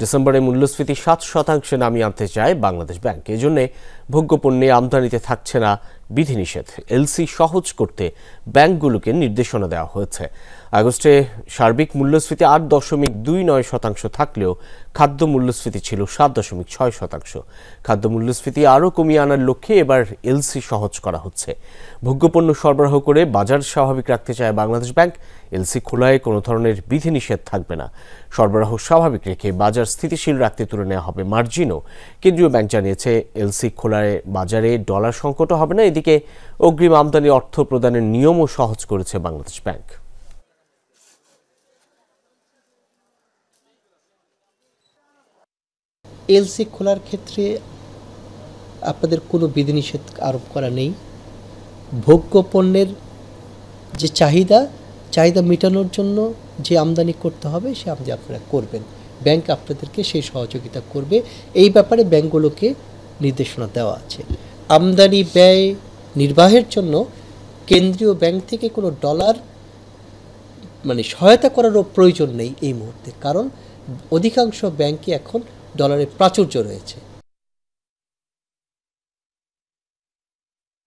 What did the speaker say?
ডিসেম্বরে মূল্যস্ফীতি 7% নামিয়ে আনতে চায় বাংলাদেশ ব্যাংক। এজন্য ভোগ্যপণ্যে আমদানিতে থাকছে না বিধিনিষেধ। এলসি সহজ করতে ব্যাংকগুলোকে নির্দেশনা দেওয়া হয়েছে। আগস্টে সার্বিক মূল্যস্ফীতি 8.29% থাকলেও খাদ্য মূল্যস্ফীতি ছিল 7.6%। খাদ্য মূল্যস্ফীতি আরও কমিয়ে আনার লক্ষ্যে এবার এলসি সহজ করা হচ্ছে। ভোগ্যপণ্য সরবরাহ করে বাজার স্বাভাবিক রাখতে চায় বাংলাদেশ ব্যাংক। এলসি খোলায় কোনো ধরনের বিধিনিষেধ থাকবে না। সরবরাহ স্বাভাবিক রেখে বাজার স্থিতিশীল রাখতে তুলে নেওয়া হবে মার্জিনও। কেন্দ্রীয় ব্যাংক জানিয়েছে এলসি খোলায় বাজারে ডলার সংকটও হবে না। এদিকে অগ্রিম আমদানি অর্থ প্রদানের নিয়মও সহজ করেছে বাংলাদেশ ব্যাংক। এলসি খোলার ক্ষেত্রে আপনাদের কোনো বিধিনিষেধ আরোপ করা নেই। ভোগ্য পণ্যের যে চাহিদা মেটানোর জন্য যে আমদানি করতে হবে সে আমদানি আপনারা করবেন। ব্যাংক আপনাদেরকে সেই সহযোগিতা করবে। এই ব্যাপারে ব্যাংকগুলোকে নির্দেশনা দেওয়া আছে। আমদানি ব্যয় নির্বাহের জন্য কেন্দ্রীয় ব্যাংক থেকে কোনো ডলার সহায়তা করারও প্রয়োজন নেই এই মুহূর্তে, কারণ অধিকাংশ ব্যাংকে এখন ডলারের প্রাচুর্য রয়েছে।